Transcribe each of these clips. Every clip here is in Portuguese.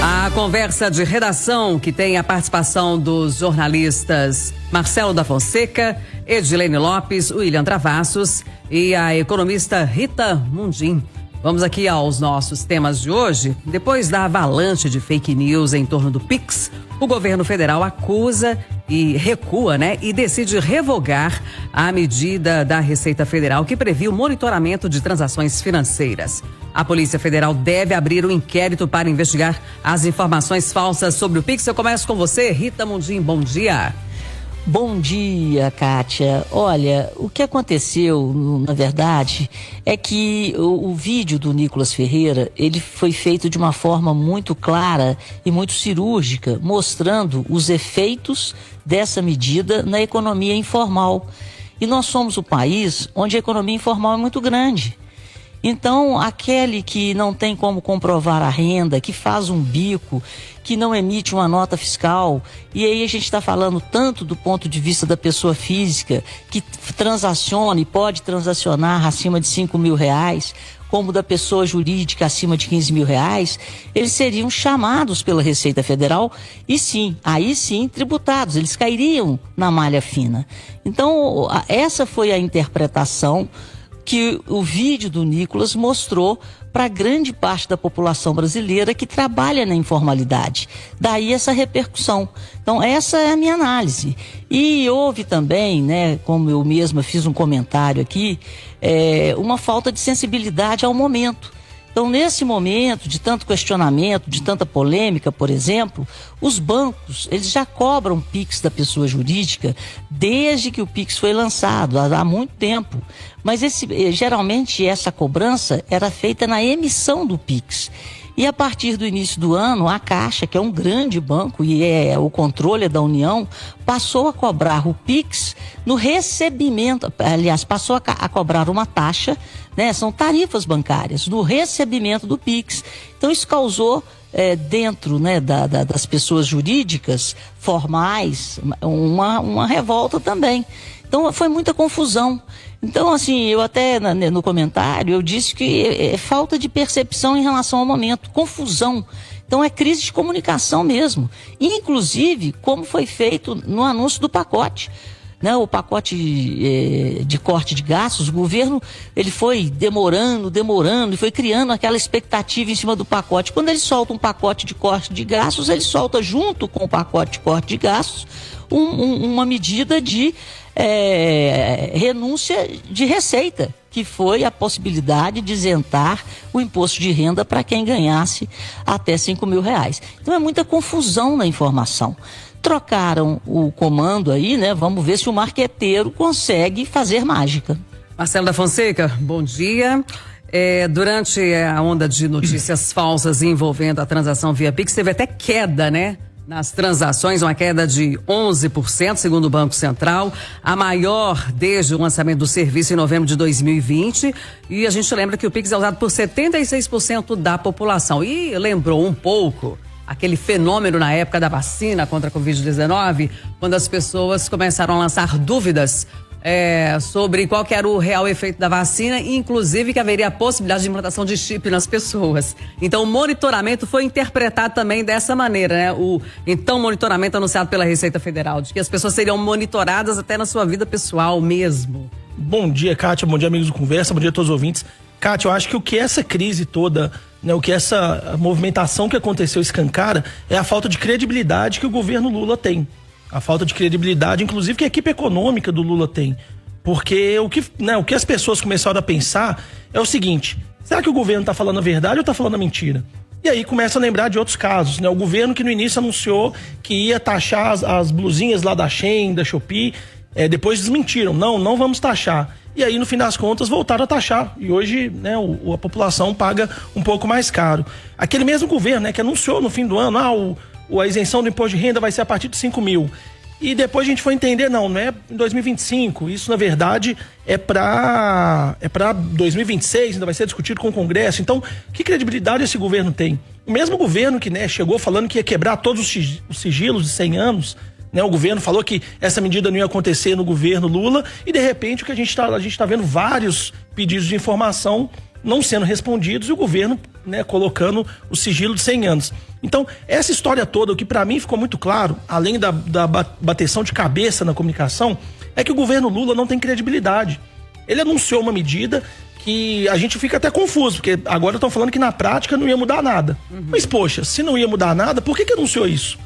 A conversa de redação, que tem a participação dos jornalistas Marcelo da Fonseca, Edilene Lopes, William Travassos e a economista Rita Mundim. Vamos aqui aos nossos temas de hoje. Depois da avalanche de fake news em torno do Pix, o governo federal acusa e recua, e decide revogar a medida da Receita Federal que previa o monitoramento de transações financeiras. A Polícia Federal deve abrir um inquérito para investigar as informações falsas sobre o Pix. Eu começo com você, Rita Mundim. Bom dia. Bom dia, Kátia. Olha, o que aconteceu, na verdade, é que o vídeo do Nicolas Ferreira, ele foi feito de uma forma muito clara e muito cirúrgica, mostrando os efeitos dessa medida na economia informal. E nós somos o país onde a economia informal é muito grande. Então, aquele que não tem como comprovar a renda, que faz um bico, que não emite uma nota fiscal, e aí a gente está falando tanto do ponto de vista da pessoa física, que transaciona e pode transacionar acima de R$5.000, como da pessoa jurídica acima de R$15.000, eles seriam chamados pela Receita Federal e sim, aí sim, tributados, eles cairiam na malha fina. Então, essa foi a interpretação que o vídeo do Nicolas mostrou para grande parte da população brasileira que trabalha na informalidade. Daí essa repercussão. Então essa é a minha análise. E houve também, como eu mesma fiz um comentário aqui, uma falta de sensibilidade ao momento. Então, nesse momento de tanto questionamento, de tanta polêmica, por exemplo, os bancos, eles já cobram Pix da pessoa jurídica desde que o Pix foi lançado, há muito tempo. Mas geralmente essa cobrança era feita na emissão do Pix. E a partir do início do ano, a Caixa, que é um grande banco e o controle da União, passou a cobrar o Pix no recebimento, aliás, passou a cobrar uma taxa, são tarifas bancárias, no recebimento do Pix. Então isso causou, dentro das pessoas jurídicas formais, uma revolta também. Então foi muita confusão. Então, assim, eu até no comentário, eu disse que é falta de percepção em relação ao momento, confusão. Então é crise de comunicação mesmo. Inclusive, como foi feito no anúncio do pacote. O pacote de corte de gastos, o governo ele foi demorando e foi criando aquela expectativa em cima do pacote. Quando ele solta um pacote de corte de gastos, ele solta junto com o pacote de corte de gastos uma medida de renúncia de receita, que foi a possibilidade de isentar o imposto de renda para quem ganhasse até R$5.000. Então é muita confusão na informação. Trocaram o comando aí, vamos ver se o marqueteiro consegue fazer mágica. Marcelo da Fonseca, bom dia. Durante a onda de notícias falsas envolvendo a transação via Pix, teve até queda, nas transações, uma queda de 11%, segundo o Banco Central, a maior desde o lançamento do serviço em novembro de 2020. E a gente lembra que o Pix é usado por 76% da população. E lembrou um pouco aquele fenômeno na época da vacina contra a Covid-19, quando as pessoas começaram a lançar dúvidas sobre qual que era o real efeito da vacina, inclusive que haveria a possibilidade de implantação de chip nas pessoas. Então o monitoramento foi interpretado também dessa maneira, o monitoramento anunciado pela Receita Federal, de que as pessoas seriam monitoradas até na sua vida pessoal mesmo. Bom dia, Kátia, bom dia, amigos do Conversa, bom dia a todos os ouvintes. Kátia, eu acho que o que essa crise toda, o que essa movimentação que aconteceu escancara é a falta de credibilidade que o governo Lula tem. A falta de credibilidade, inclusive, que a equipe econômica do Lula tem. Porque o que as pessoas começaram a pensar é o seguinte: será que o governo está falando a verdade ou está falando a mentira? E aí começa a lembrar de outros casos, O governo que no início anunciou que ia taxar as blusinhas lá da Shein, da Shopee, depois desmentiram, não vamos taxar. E aí, no fim das contas, voltaram a taxar. E hoje, a população paga um pouco mais caro. Aquele mesmo governo, que anunciou no fim do ano, a isenção do imposto de renda vai ser a partir de 5 mil. E depois a gente foi entender, não é em 2025. Isso, na verdade, é para 2026, ainda vai ser discutido com o Congresso. Então, que credibilidade esse governo tem? O mesmo governo que chegou falando que ia quebrar todos os sigilos de 100 anos, O governo falou que essa medida não ia acontecer no governo Lula e, de repente, o que a gente tá vendo vários pedidos de informação não sendo respondidos e o governo, né, colocando o sigilo de 100 anos. Então, essa história toda, o que para mim ficou muito claro, além da bateção de cabeça na comunicação, é que o governo Lula não tem credibilidade. Ele anunciou uma medida que a gente fica até confuso, porque agora estão falando que na prática não ia mudar nada. Mas, poxa, se não ia mudar nada, por que anunciou isso?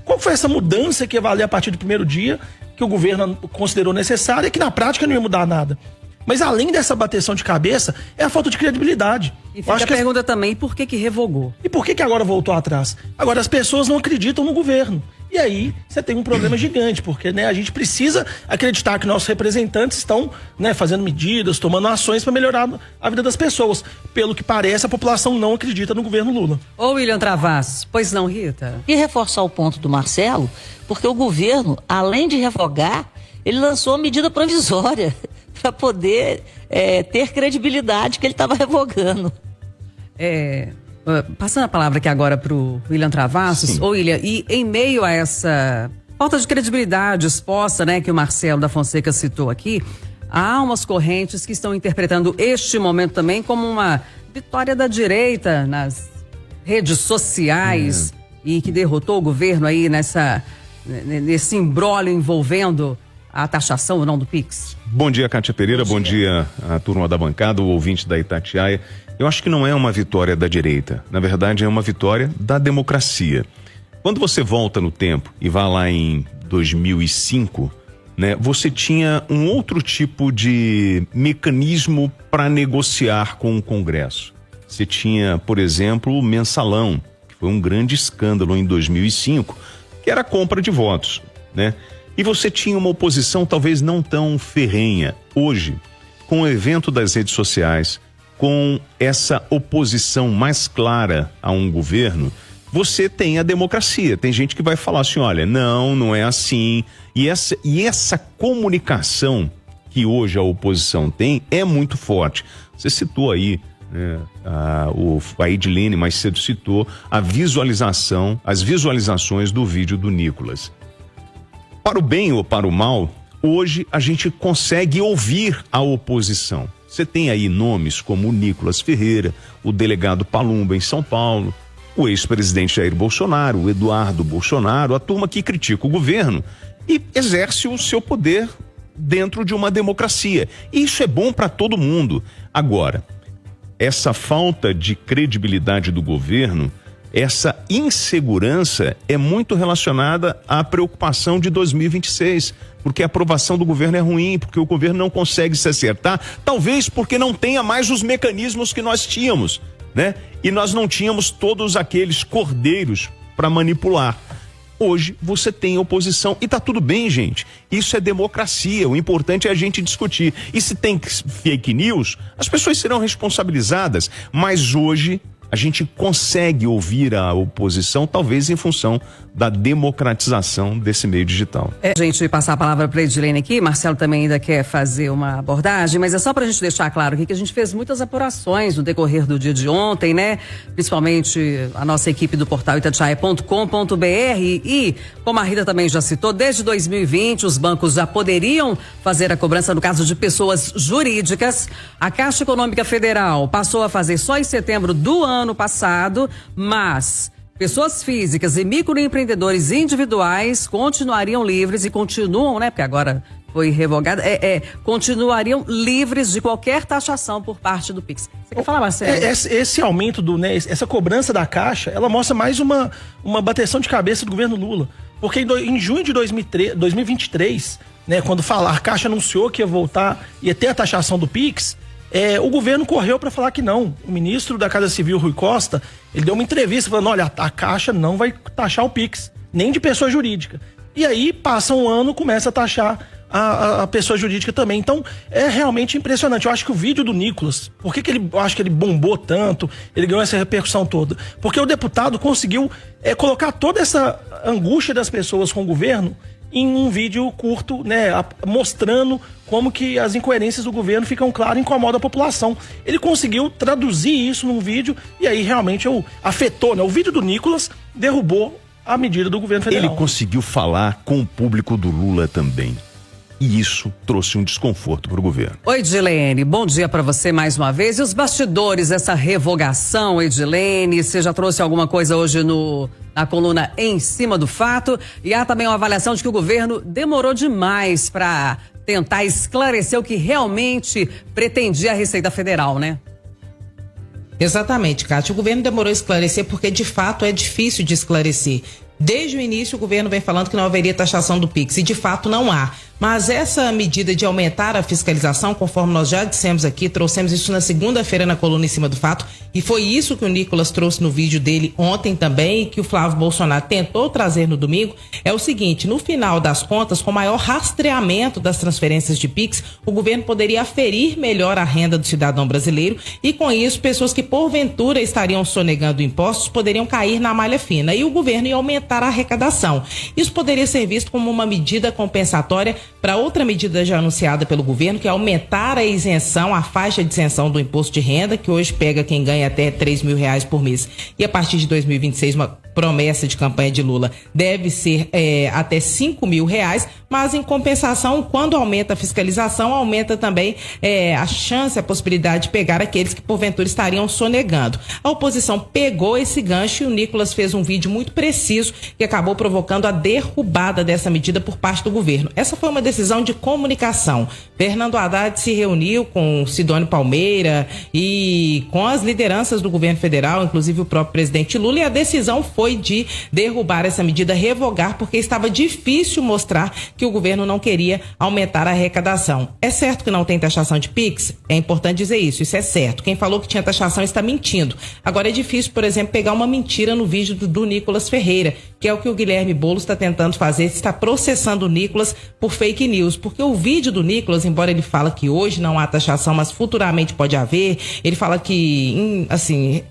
Qual foi essa mudança que ia valer a partir do primeiro dia, que o governo considerou necessária e que na prática não ia mudar nada? Mas além dessa bateção de cabeça, é a falta de credibilidade. E fica a pergunta também, por que revogou? E por que agora voltou atrás? Agora, as pessoas não acreditam no governo. E aí, você tem um problema gigante, porque, né, a gente precisa acreditar que nossos representantes estão, né, fazendo medidas, tomando ações para melhorar a vida das pessoas. Pelo que parece, a população não acredita no governo Lula. Ô, William Travassos, pois não, Rita? E reforçar o ponto do Marcelo, porque o governo, além de revogar, ele lançou uma medida provisória para poder ter credibilidade que ele estava revogando. Passando a palavra aqui agora para o William Travassos. Ô, William, e em meio a essa falta de credibilidade exposta, né, que o Marcelo da Fonseca citou aqui, há umas correntes que estão interpretando este momento também como uma vitória da direita nas redes sociais e que derrotou o governo aí nesse imbróglio envolvendo a taxação ou não do Pix. Bom dia, Kátia Pereira. Bom dia a turma da bancada, o ouvinte da Itatiaia. Eu acho que não é uma vitória da direita. Na verdade, é uma vitória da democracia. Quando você volta no tempo e vai lá em 2005, né, você tinha um outro tipo de mecanismo para negociar com o Congresso. Você tinha, por exemplo, o mensalão, que foi um grande escândalo em 2005, que era a compra de votos, né? E você tinha uma oposição talvez não tão ferrenha. Hoje, com o evento das redes sociais, com essa oposição mais clara a um governo, você tem a democracia. Tem gente que vai falar assim, olha, não é assim. E essa comunicação que hoje a oposição tem é muito forte. Você citou aí, né, a Edilene mais cedo citou as visualizações do vídeo do Nicolas. Para o bem ou para o mal, hoje a gente consegue ouvir a oposição. Você tem aí nomes como o Nicolas Ferreira, o delegado Palumba em São Paulo, o ex-presidente Jair Bolsonaro, o Eduardo Bolsonaro, a turma que critica o governo e exerce o seu poder dentro de uma democracia. E isso é bom para todo mundo. Agora, essa falta de credibilidade do governo, essa insegurança é muito relacionada à preocupação de 2026, porque a aprovação do governo é ruim, porque o governo não consegue se acertar, talvez porque não tenha mais os mecanismos que nós tínhamos, né? E nós não tínhamos todos aqueles cordeiros para manipular. Hoje você tem oposição e tá tudo bem, gente. Isso é democracia, o importante é a gente discutir. E se tem fake news, as pessoas serão responsabilizadas, mas hoje a gente consegue ouvir a oposição, talvez em função da democratização desse meio digital. Gente, passar a palavra para a Edilene aqui, Marcelo também ainda quer fazer uma abordagem, mas é só para a gente deixar claro aqui que a gente fez muitas apurações no decorrer do dia de ontem, né? Principalmente a nossa equipe do portal itatiaia.com.br e, como a Rita também já citou, desde 2020 os bancos já poderiam fazer a cobrança no caso de pessoas jurídicas. A Caixa Econômica Federal passou a fazer só em setembro do ano passado, mas pessoas físicas e microempreendedores individuais continuariam livres e continuam, né? Porque agora foi revogada, continuariam livres de qualquer taxação por parte do Pix. Você quer falar, Marcelo? Esse aumento essa cobrança da Caixa, ela mostra mais uma bateção de cabeça do governo Lula. Porque em junho de 2023, né, quando a Caixa anunciou que ia voltar, ia ter a taxação do Pix, o governo correu para falar que não. O ministro da Casa Civil, Rui Costa, ele deu uma entrevista falando, olha, a Caixa não vai taxar o Pix, nem de pessoa jurídica. E aí, passa um ano, começa a taxar a pessoa jurídica também. Então, é realmente impressionante. Eu acho que o vídeo do Nicolas, por que eu acho que ele bombou tanto, ele ganhou essa repercussão toda? Porque o deputado conseguiu colocar toda essa angústia das pessoas com o governo em um vídeo curto, né, mostrando como que as incoerências do governo ficam claras e incomodam a população. Ele conseguiu traduzir isso num vídeo e aí realmente afetou, né? O vídeo do Nicolas derrubou a medida do governo federal. Ele conseguiu falar com o público do Lula também. E isso trouxe um desconforto para o governo. Oi, Edilene, bom dia para você mais uma vez. E os bastidores dessa revogação, Edilene, você já trouxe alguma coisa hoje na coluna Em Cima do Fato? E há também uma avaliação de que o governo demorou demais para tentar esclarecer o que realmente pretendia a Receita Federal, né? Exatamente, Cátia. O governo demorou a esclarecer porque, de fato, é difícil de esclarecer. Desde o início, o governo vem falando que não haveria taxação do Pix, e de fato não há. Mas essa medida de aumentar a fiscalização, conforme nós já dissemos aqui, trouxemos isso na segunda-feira na coluna Em Cima do Fato, e foi isso que o Nicolas trouxe no vídeo dele ontem também, e que o Flávio Bolsonaro tentou trazer no domingo, é o seguinte: no final das contas, com maior rastreamento das transferências de Pix, o governo poderia aferir melhor a renda do cidadão brasileiro, e com isso, pessoas que porventura estariam sonegando impostos poderiam cair na malha fina, e o governo ia aumentar a arrecadação. Isso poderia ser visto como uma medida compensatória para outra medida já anunciada pelo governo, que é aumentar a isenção, a faixa de isenção do imposto de renda, que hoje pega quem ganha até R$3.000 por mês. E a partir de 2026, uma promessa de campanha de Lula deve ser até R$5.000, mas em compensação, quando aumenta a fiscalização, aumenta também a chance, a possibilidade de pegar aqueles que porventura estariam sonegando. A oposição pegou esse gancho e o Nicolas fez um vídeo muito preciso que acabou provocando a derrubada dessa medida por parte do governo. Essa foi uma decisão de comunicação. Fernando Haddad se reuniu com Sidônio Palmeira e com as lideranças do governo federal, inclusive o próprio presidente Lula, e a decisão foi de derrubar essa medida, revogar, porque estava difícil mostrar que o governo não queria aumentar a arrecadação. É certo que não tem taxação de Pix? É importante dizer isso é certo. Quem falou que tinha taxação está mentindo. Agora é difícil, por exemplo, pegar uma mentira no vídeo do Nicolas Ferreira, que é o que o Guilherme Boulos está tentando fazer, está processando o Nicolas por fake news, porque o vídeo do Nicolas, embora ele fala que hoje não há taxação, mas futuramente pode haver, ele fala que, assim,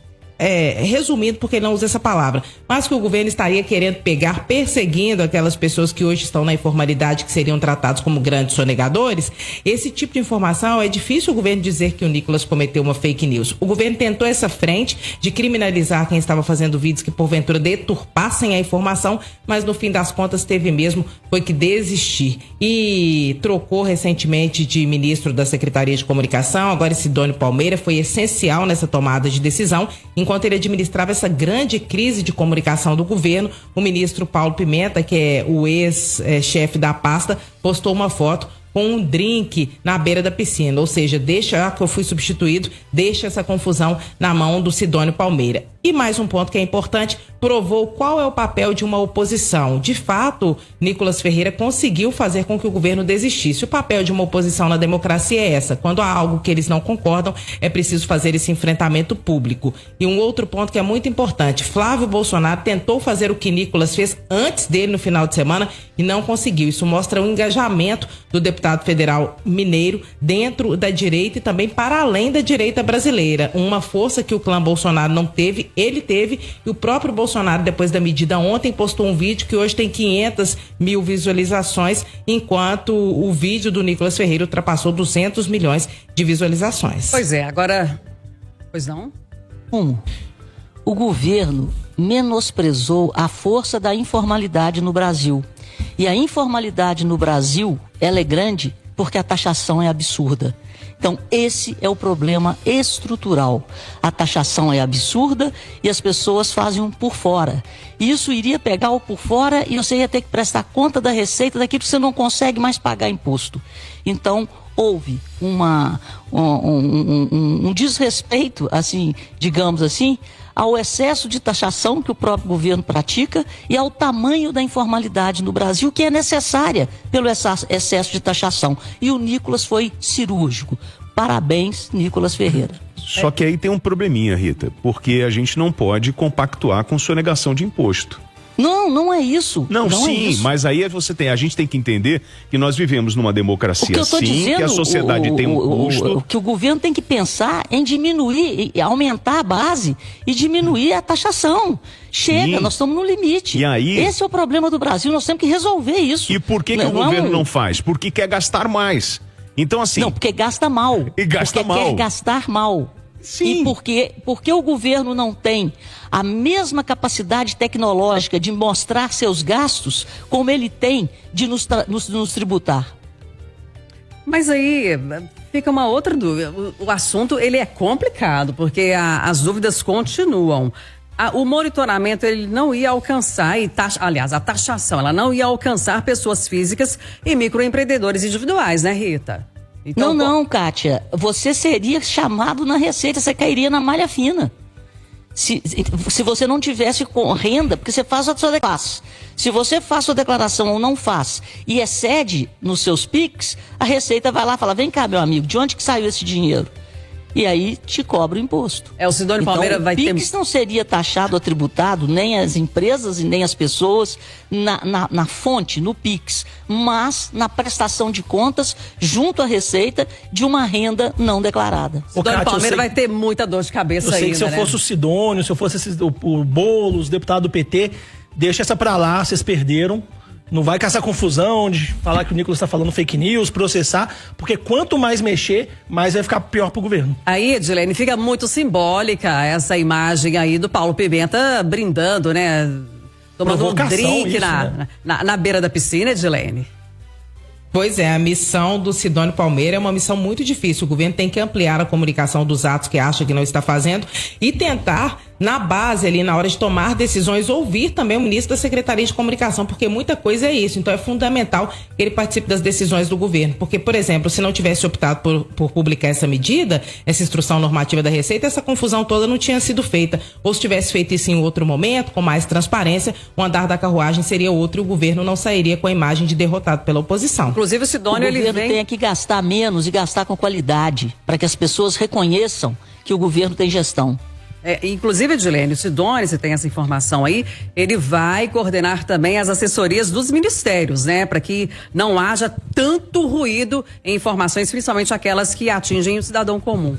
resumindo, porque ele não usa essa palavra, mas que o governo estaria querendo pegar, perseguindo aquelas pessoas que hoje estão na informalidade, que seriam tratados como grandes sonegadores. Esse tipo de informação é difícil o governo dizer que o Nicolas cometeu uma fake news. O governo tentou essa frente de criminalizar quem estava fazendo vídeos que porventura deturpassem a informação, mas no fim das contas teve mesmo foi que desistir. E trocou recentemente de ministro da Secretaria de Comunicação, agora Sidônio Palmeira, foi essencial nessa tomada de decisão. Enquanto ele administrava essa grande crise de comunicação do governo, o ministro Paulo Pimenta, que é o ex-chefe da pasta, postou uma foto com um drink na beira da piscina, ou seja, deixa que eu fui substituído, deixa essa confusão na mão do Sidônio Palmeira. E mais um ponto que é importante, provou qual é o papel de uma oposição. De fato, Nicolas Ferreira conseguiu fazer com que o governo desistisse. O papel de uma oposição na democracia é essa: quando há algo que eles não concordam, é preciso fazer esse enfrentamento público. E um outro ponto que é muito importante, Flávio Bolsonaro tentou fazer o que Nicolas fez antes dele no final de semana e não conseguiu. Isso mostra o engajamento do deputado federal mineiro dentro da direita e também para além da direita brasileira. Uma força que o clã Bolsonaro não teve, ele teve, e o próprio Bolsonaro, depois da medida ontem, postou um vídeo que hoje tem 500 mil visualizações, enquanto o vídeo do Nicolas Ferreira ultrapassou 200 milhões de visualizações. Pois é, agora... Pois não? O governo menosprezou a força da informalidade no Brasil. E a informalidade no Brasil, ela é grande porque a taxação é absurda. Então, esse é o problema estrutural. A taxação é absurda e as pessoas fazem um por fora. Isso iria pegar o por fora e você ia ter que prestar conta da receita daquilo que você não consegue mais pagar imposto. Então, houve um desrespeito, assim, digamos assim, ao excesso de taxação que o próprio governo pratica e ao tamanho da informalidade no Brasil, que é necessária pelo excesso de taxação. E o Nicolas foi cirúrgico. Parabéns, Nicolas Ferreira. Só que aí tem um probleminha, Rita, porque a gente não pode compactuar com sonegação de imposto. Não é isso. Não sim, é isso. Mas aí a gente tem que entender que nós vivemos numa democracia que a sociedade tem um custo. O que o governo tem que pensar em diminuir, aumentar a base e diminuir a taxação. Chega, nós estamos no limite. E aí, esse é o problema do Brasil, nós temos que resolver isso. E por que o governo não faz? Porque quer gastar mais. Então assim... Não, porque gasta mal. E gasta mal. Quer gastar mal. Sim. E porque o governo não tem a mesma capacidade tecnológica de mostrar seus gastos como ele tem de nos tributar. Mas aí fica uma outra dúvida. O assunto ele é complicado, porque as dúvidas continuam. O monitoramento ele não ia alcançar, aliás, a taxação, ela não ia alcançar pessoas físicas e microempreendedores individuais, né, Rita? Então, não, Kátia. Você seria chamado na Receita, você cairia na malha fina. Se você não tivesse com renda, porque você faz a sua declaração. Se você faz a sua declaração ou não faz e excede nos seus PIX, a Receita vai lá e fala, vem cá, meu amigo, de onde que saiu esse dinheiro? E aí te cobra o imposto. O Sidônio Palmeira vai ter... O PIX não seria taxado ou tributado, nem as empresas e nem as pessoas na fonte, no PIX, mas na prestação de contas junto à Receita de uma renda não declarada. O Sidônio Palmeira vai ter muita dor de cabeça ainda, Eu sei que se eu fosse o Sidônio, se eu fosse o Boulos, deputado do PT, deixa essa pra lá, vocês perderam. Não vai caçar confusão de falar que o Nicolas está falando fake news, processar, porque quanto mais mexer, mais vai ficar pior pro governo. Aí, Edilene, fica muito simbólica essa imagem aí do Paulo Pimenta brindando, né? Tomando um drink na beira da piscina, Edilene. Pois é, a missão do Sidônio Palmeira é uma missão muito difícil. O governo tem que ampliar a comunicação dos atos que acha que não está fazendo e tentar, na base ali, na hora de tomar decisões, ouvir também o ministro da Secretaria de Comunicação, porque muita coisa é isso. Então é fundamental que ele participe das decisões do governo. Porque, por exemplo, se não tivesse optado por publicar essa medida, essa instrução normativa da Receita, essa confusão toda não tinha sido feita. Ou se tivesse feito isso em outro momento, com mais transparência, o andar da carruagem seria outro e o governo não sairia com a imagem de derrotado pela oposição. Inclusive, o Sidônio, o governo tem que gastar menos e gastar com qualidade, para que as pessoas reconheçam que o governo tem gestão. Inclusive, Edilene, o Sidônio, você tem essa informação aí, ele vai coordenar também as assessorias dos ministérios, né? Para que não haja tanto ruído em informações, principalmente aquelas que atingem o cidadão comum.